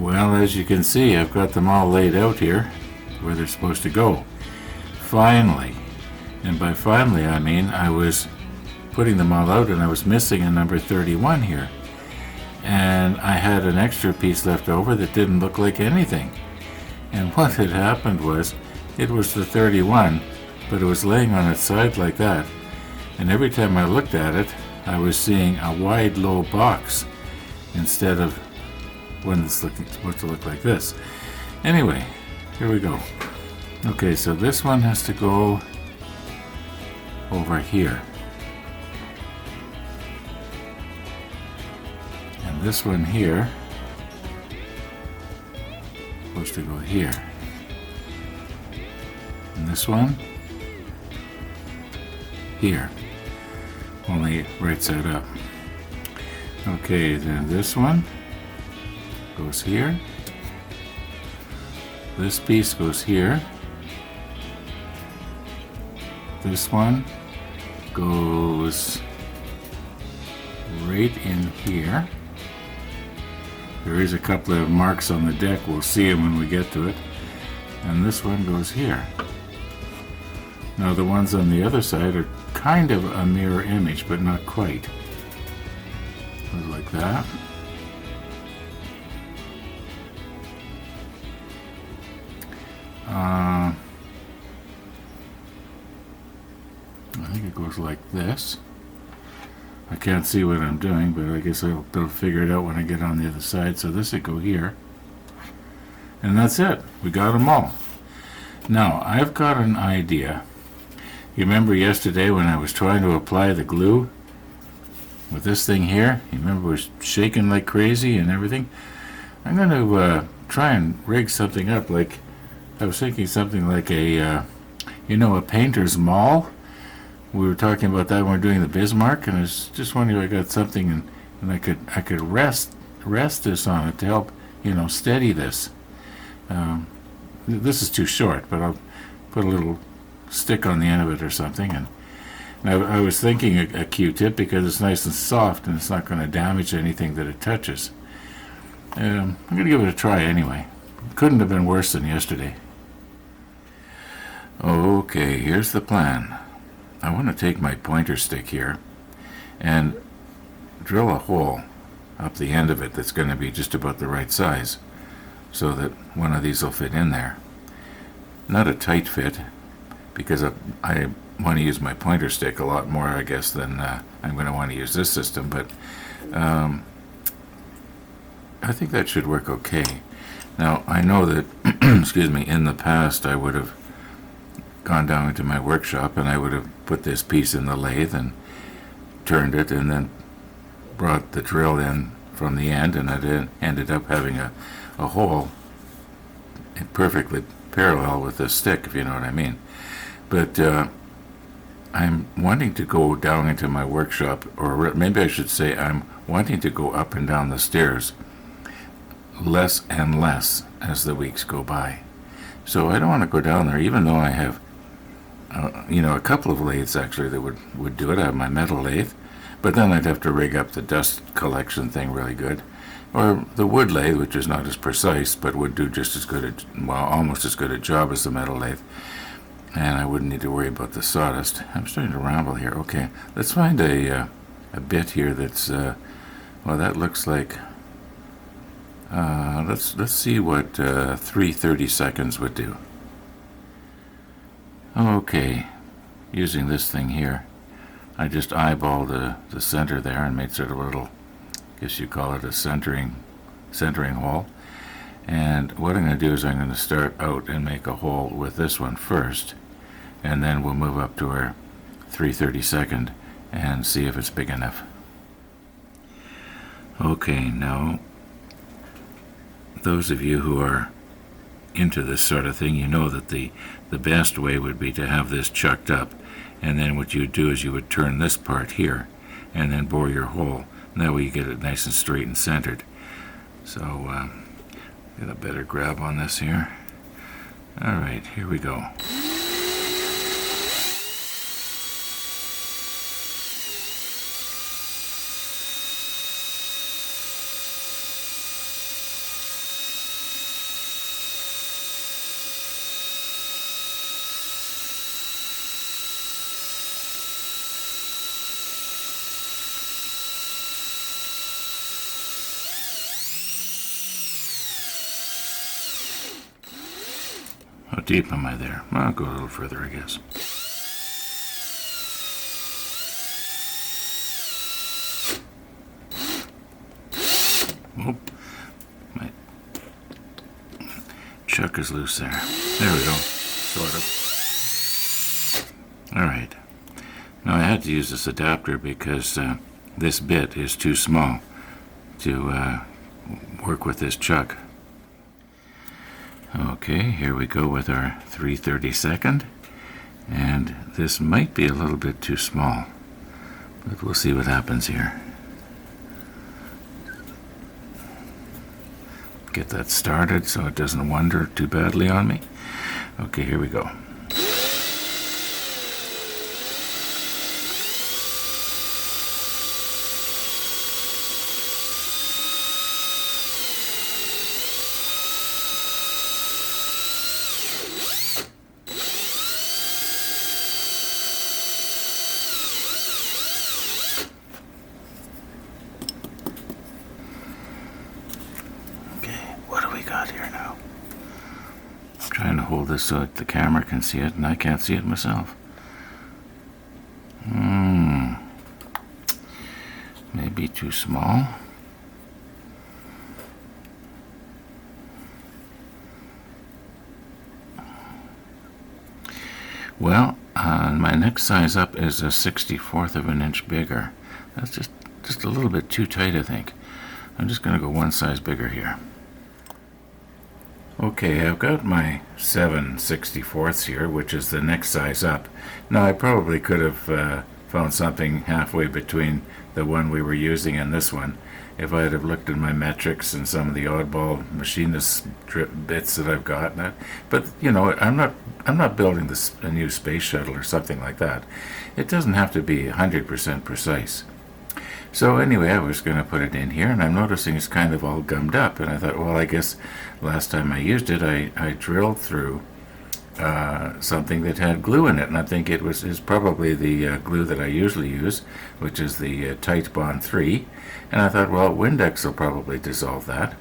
Well, as you can see, I've got them all laid out here where they're supposed to go. Finally. And by finally, I mean I was putting them all out and I was missing a number 31 here. And I had an extra piece left over that didn't look like anything. And what had happened was, it was the 31, but it was laying on its side like that. And every time I looked at it, I was seeing a wide, low box instead of one that's supposed to look like this. Anyway, here we go. Okay, so this one has to go over here. And this one here is supposed to go here. And this one here. Only right side up. Okay, then this one goes here. This piece goes here. This one goes right in here. There is a couple of marks on the deck. We'll see them when we get to it. And this one goes here. Now the ones on the other side are kind of a mirror image, but not quite. Goes like that. I think it goes like this. I can't see what I'm doing, but I guess I'll figure it out when I get on the other side. So this would go here. And that's it. We got them all. Now, I've got an idea. You remember yesterday when I was trying to apply the glue with this thing here? You remember it was shaking like crazy and everything? I'm going to try and rig something up like, I was thinking something like a painter's maul. We were talking about that when we were doing the Bismarck, and I was just wondering if I got something and I could rest this on it to help, steady this. This is too short, but I'll put a little stick on the end of it or something. And I was thinking a Q-tip because it's nice and soft and it's not going to damage anything that it touches. I'm going to give it a try anyway. Couldn't have been worse than yesterday. Okay, here's the plan. I want to take my pointer stick here and drill a hole up the end of it that's going to be just about the right size so that one of these will fit in there. Not a tight fit, because I want to use my pointer stick a lot more, I guess, than I'm going to want to use this system, but I think that should work okay. Now, I know that, excuse me, in the past I would have gone down into my workshop and I would have put this piece in the lathe and turned it and then brought the drill in from the end, and it ended up having a hole perfectly parallel with this stick, if you know what I mean. But I'm wanting to go down into my workshop, or maybe I should say I'm wanting to go up and down the stairs less and less as the weeks go by. So I don't want to go down there, even though I have a couple of lathes actually that would do it. I have my metal lathe, but then I'd have to rig up the dust collection thing really good. Or the wood lathe, which is not as precise, but would do just as good almost as good a job as the metal lathe. And I wouldn't need to worry about the sawdust. I'm starting to ramble here. Okay, let's find a bit here that's, that looks like, let's see what 3/30 seconds would do. Okay, using this thing here, I just eyeballed the center there and made sort of a little, I guess you call it a centering hole. And what I'm going to do is I'm going to start out and make a hole with this one first, and then we'll move up to our 3/32 second and see if it's big enough. Okay, now those of you who are into this sort of thing, you know that the best way would be to have this chucked up, and then what you would do is you would turn this part here and then bore your hole, and that way you get it nice and straight and centered. So get a better grab on this here. Alright, here we go. How deep am I there? Well, I'll go a little further, I guess. Oh, my chuck is loose there. There we go, sort of. All right. Now I had to use this adapter because this bit is too small to work with this chuck. Okay, here we go with our 3/32, and this might be a little bit too small, but we'll see what happens here. Get that started so it doesn't wander too badly on me. Okay, here we go. What do we got here now? I'm trying to hold this so that the camera can see it, and I can't see it myself. Maybe too small. Well, my next size up is a 1/64 of an inch bigger. That's just a little bit too tight, I think. I'm just going to go one size bigger here. Okay, I've got my 7/64 here, which is the next size up. Now, I probably could have found something halfway between the one we were using and this one if I had have looked at my metrics and some of the oddball machinist bits that I've got. But you know, I'm not building a new space shuttle or something like that. It doesn't have to be 100% precise. So anyway, I was going to put it in here, and I'm noticing it's kind of all gummed up. And I thought, well, I guess last time I used it, I drilled through something that had glue in it, and I think is probably the glue that I usually use, which is the Tight Bond 3. And I thought, well, Windex will probably dissolve that.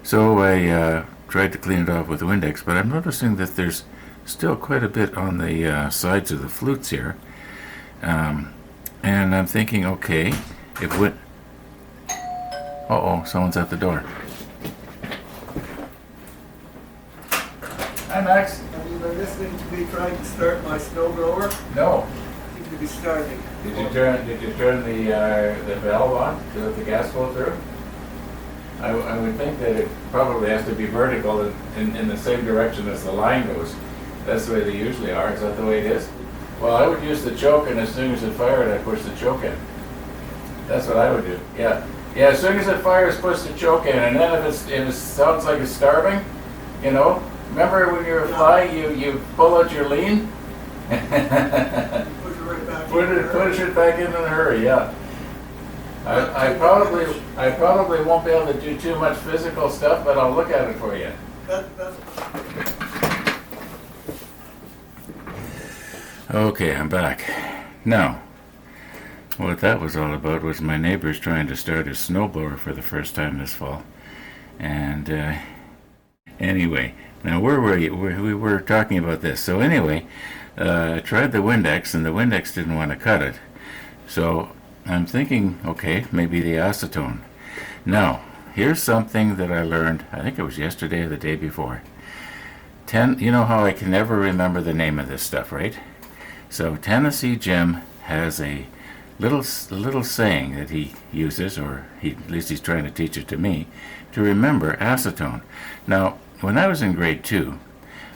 So I tried to clean it off with Windex, but I'm noticing that there's still quite a bit on the sides of the flutes here. And I'm thinking, okay, uh-oh, someone's at the door. Hi, Max. Have you been listening to me trying to start my snowblower? No. You seem to be starting. Did you turn the valve on to let the gas flow through? I would think that it probably has to be vertical in the same direction as the line goes. That's the way they usually are. Is that the way it is? Well, I would use the choke, and as soon as it fired, I push the choke in. That's what I would do. Yeah. Yeah, as soon as it fires, push the choke in, and then if it sounds like it's starving, you know, remember when you're flying, you pull out your lean? Push it right back Push it back in a hurry, yeah. I probably won't be able to do too much physical stuff, but I'll look at it for you. Okay, I'm back. Now, what that was all about was my neighbors trying to start a snowblower for the first time this fall. And anyway, now where were you? We were talking about this. So anyway, I tried the Windex, and the Windex didn't want to cut it. So I'm thinking, okay, maybe the acetone. Now, here's something that I learned, I think it was yesterday or the day before. You know how I can never remember the name of this stuff, right? So Tennessee Jim has a little saying that he uses, or at least he's trying to teach it to me, to remember acetone. Now, when I was in grade 2,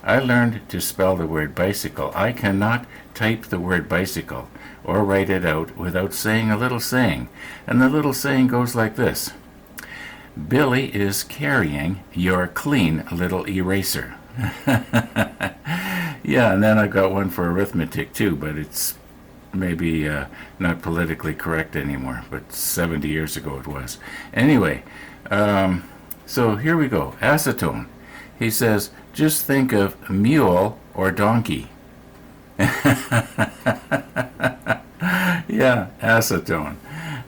I learned to spell the word bicycle. I cannot type the word bicycle or write it out without saying a little saying. And the little saying goes like this: Billy is carrying your clean little eraser. Yeah, and then I got one for arithmetic too, but it's maybe not politically correct anymore, but 70 years ago it was. Anyway, so here we go. Acetone. He says, just think of mule or donkey. Yeah, acetone.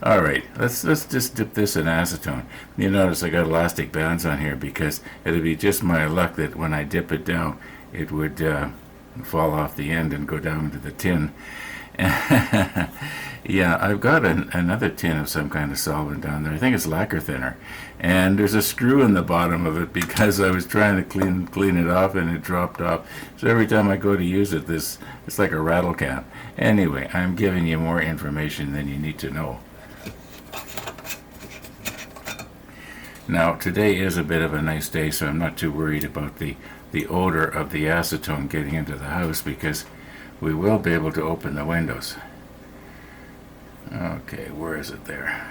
All right, let's just dip this in acetone. You notice I got elastic bands on here because it'll be just my luck that when I dip it down, it would fall off the end and go down into the tin. Yeah, I've got another tin of some kind of solvent down there. I think it's lacquer thinner. And there's a screw in the bottom of it because I was trying to clean it off and it dropped off. So every time I go to use it, it's like a rattle can. Anyway, I'm giving you more information than you need to know. Now, today is a bit of a nice day, so I'm not too worried about the odor of the acetone getting into the house because we will be able to open the windows. Okay, where is it there?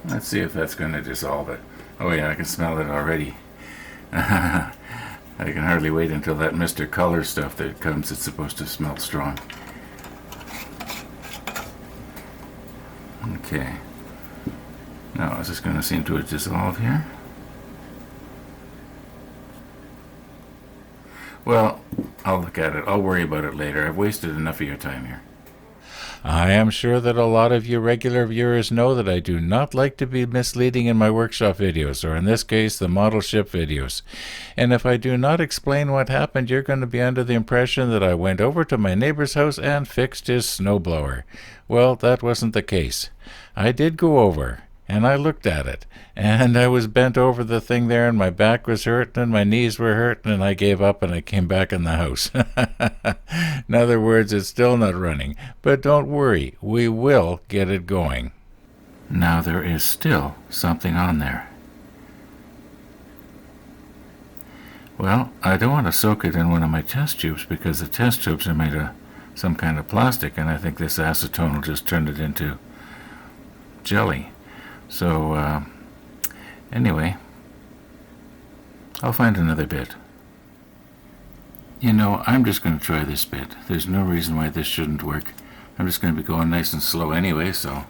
Let's see if that's going to dissolve it. Oh yeah, I can smell it already. I can hardly wait until that Mr. Color stuff that comes. It's supposed to smell strong. Okay. Now, is this going to seem to dissolve here? Well, I'll look at it. I'll worry about it later. I've wasted enough of your time here. I am sure that a lot of you regular viewers know that I do not like to be misleading in my workshop videos, or in this case, the model ship videos. And if I do not explain what happened, you're going to be under the impression that I went over to my neighbor's house and fixed his snowblower. Well, that wasn't the case. I did go over, and I looked at it, and I was bent over the thing there, and my back was hurting, and my knees were hurting, and I gave up, and I came back in the house. In other words, it's still not running, but don't worry, we will get it going. Now there is still something on there. Well, I don't want to soak it in one of my test tubes because the test tubes are made of some kind of plastic, and I think this acetone will just turn it into jelly. So, anyway, I'll find another bit. You know, I'm just going to try this bit. There's no reason why this shouldn't work. I'm just going to be going nice and slow anyway, so.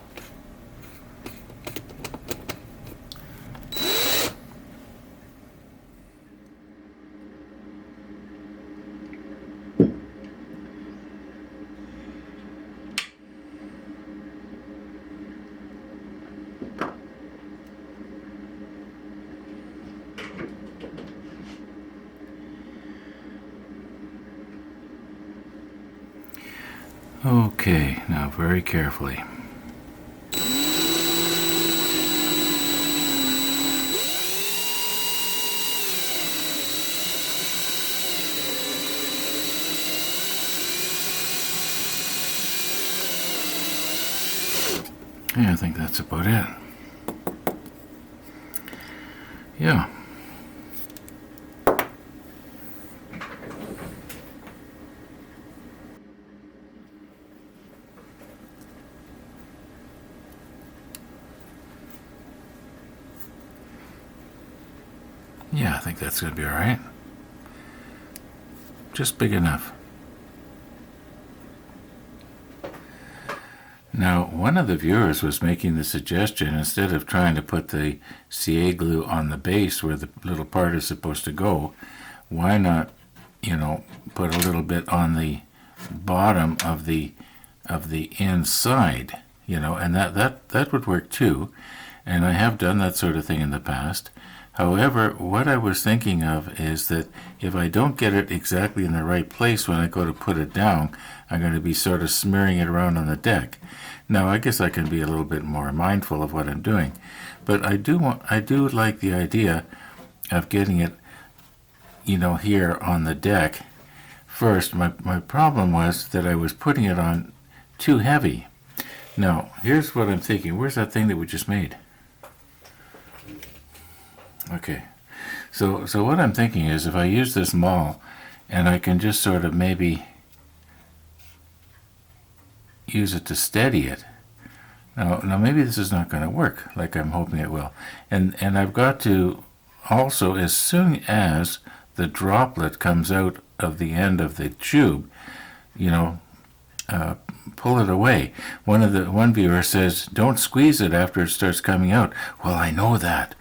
Okay, now very carefully. Yeah, I think that's about it. Yeah. Yeah, I think that's going to be all right. Just big enough. Now, one of the viewers was making the suggestion, instead of trying to put the CA glue on the base where the little part is supposed to go, why not, put a little bit on the bottom of the inside, and that would work too. And I have done that sort of thing in the past. However, what I was thinking of is that if I don't get it exactly in the right place when I go to put it down, I'm going to be sort of smearing it around on the deck. Now, I guess I can be a little bit more mindful of what I'm doing, but I do like the idea of getting it, here on the deck first. My problem was that I was putting it on too heavy. Now, here's what I'm thinking. Where's that thing that we just made? Okay, so what I'm thinking is if I use this maul and I can just sort of maybe use it to steady it. Now maybe this is not going to work like I'm hoping it will. And I've got to also, as soon as the droplet comes out of the end of the tube, pull it away. One viewer says, don't squeeze it after it starts coming out. Well, I know that.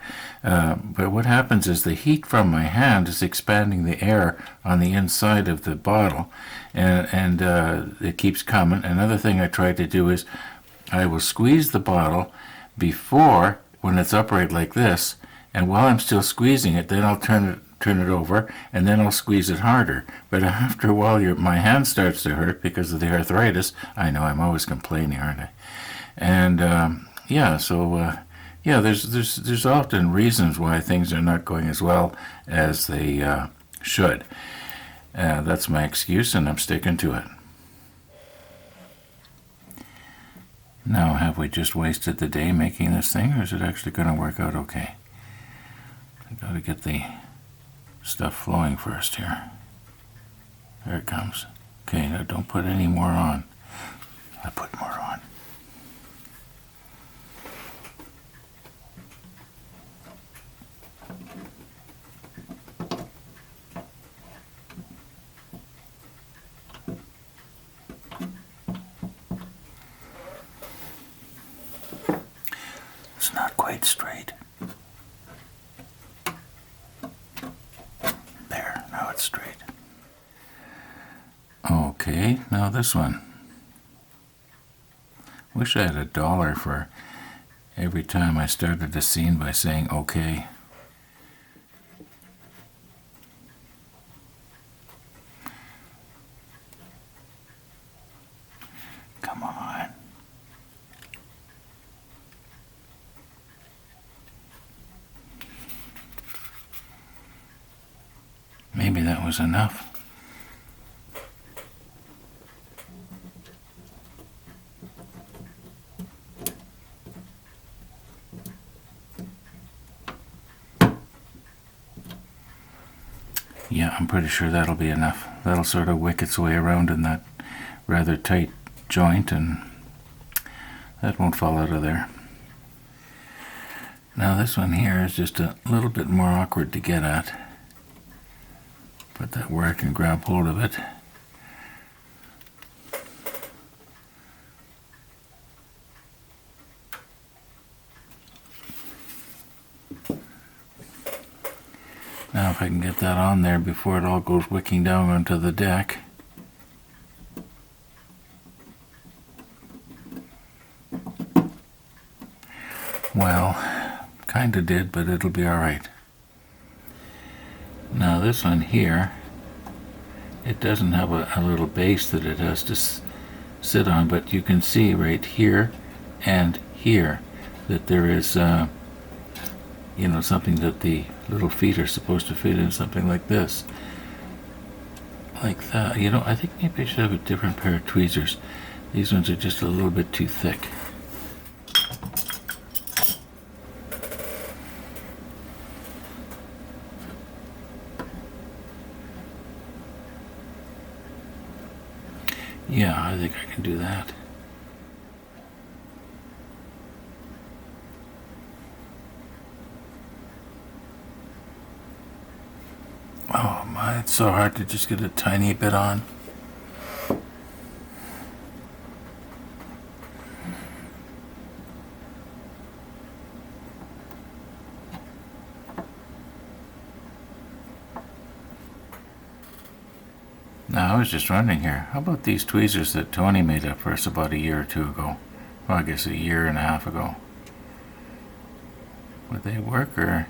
But what happens is the heat from my hand is expanding the air on the inside of the bottle, and it keeps coming. Another thing I try to do is I will squeeze the bottle, before, when it's upright like this, and while I'm still squeezing it, then I'll turn it over, and then I'll squeeze it harder. But after a while, my hand starts to hurt because of the arthritis. I know, I'm always complaining, aren't I? And there's often reasons why things are not going as well as they should. That's my excuse, and I'm sticking to it. Now, have we just wasted the day making this thing, or is it actually going to work out okay? I got to get the stuff flowing first here. There it comes. Okay, now don't put any more on. I put more on. It's not quite straight. There, now it's straight. Okay, now this one. Wish I had $1 for every time I started a scene by saying okay. Come on. Maybe that was enough. Yeah, I'm pretty sure that'll be enough. That'll sort of wick its way around in that rather tight joint, and that won't fall out of there. Now this one here is just a little bit more awkward to get at. Put that where I can grab hold of it. Now if I can get that on there before it all goes wicking down onto the deck. Well, kinda did, but it'll be alright. Now this one here, it doesn't have a little base that it has to sit on, but you can see right here and here that there is something that the little feet are supposed to fit in, something like this. Like that. I think maybe I should have a different pair of tweezers. These ones are just a little bit too thick. Yeah, I think I can do that. Oh my, it's so hard to just get a tiny bit on. Now, I was just wondering here, how about these tweezers that Tony made up for us about a year or two ago? Well, I guess a year and a half ago. Would they work, or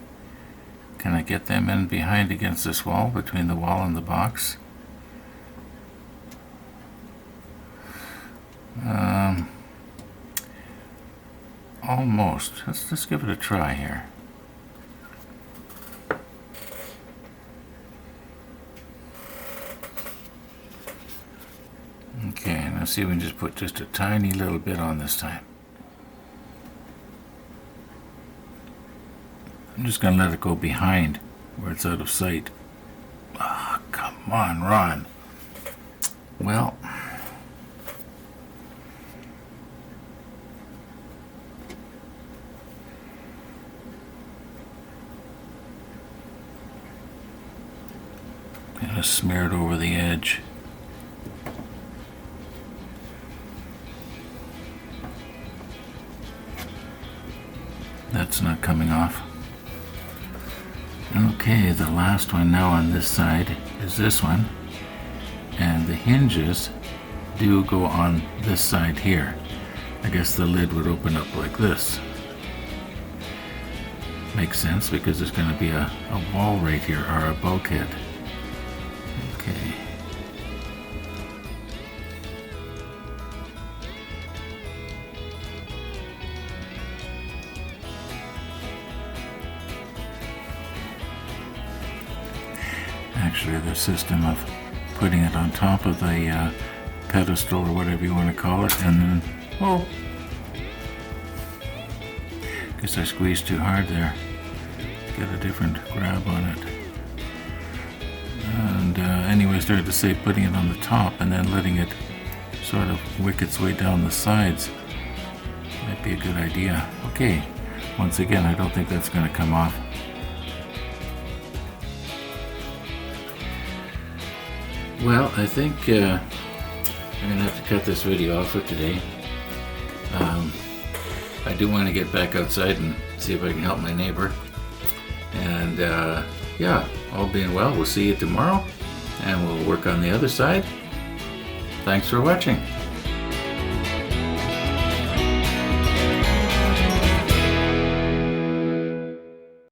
can I get them in behind against this wall, between the wall and the box? Almost. Let's give it a try here. Okay, now see if we can just put just a tiny little bit on this time. I'm just going to let it go behind where it's out of sight. Ah, oh, come on, Ron. Well, kind of smear it over the edge. That's not coming off. Okay, the last one now on this side is this one, and the hinges do go on this side here. I guess the lid would open up like this. Makes sense because there's going to be a wall right here, or a bulkhead. Okay. Actually, the system of putting it on top of the pedestal or whatever you want to call it, and then, oh, guess I squeezed too hard there. Get a different grab on it. And anyway, I started to say putting it on the top and then letting it sort of wick its way down the sides might be a good idea. Okay, once again, I don't think that's going to come off. Well, I think I'm going to have to cut this video off for today. I do want to get back outside and see if I can help my neighbor. And yeah, all being well, we'll see you tomorrow and we'll work on the other side. Thanks for watching.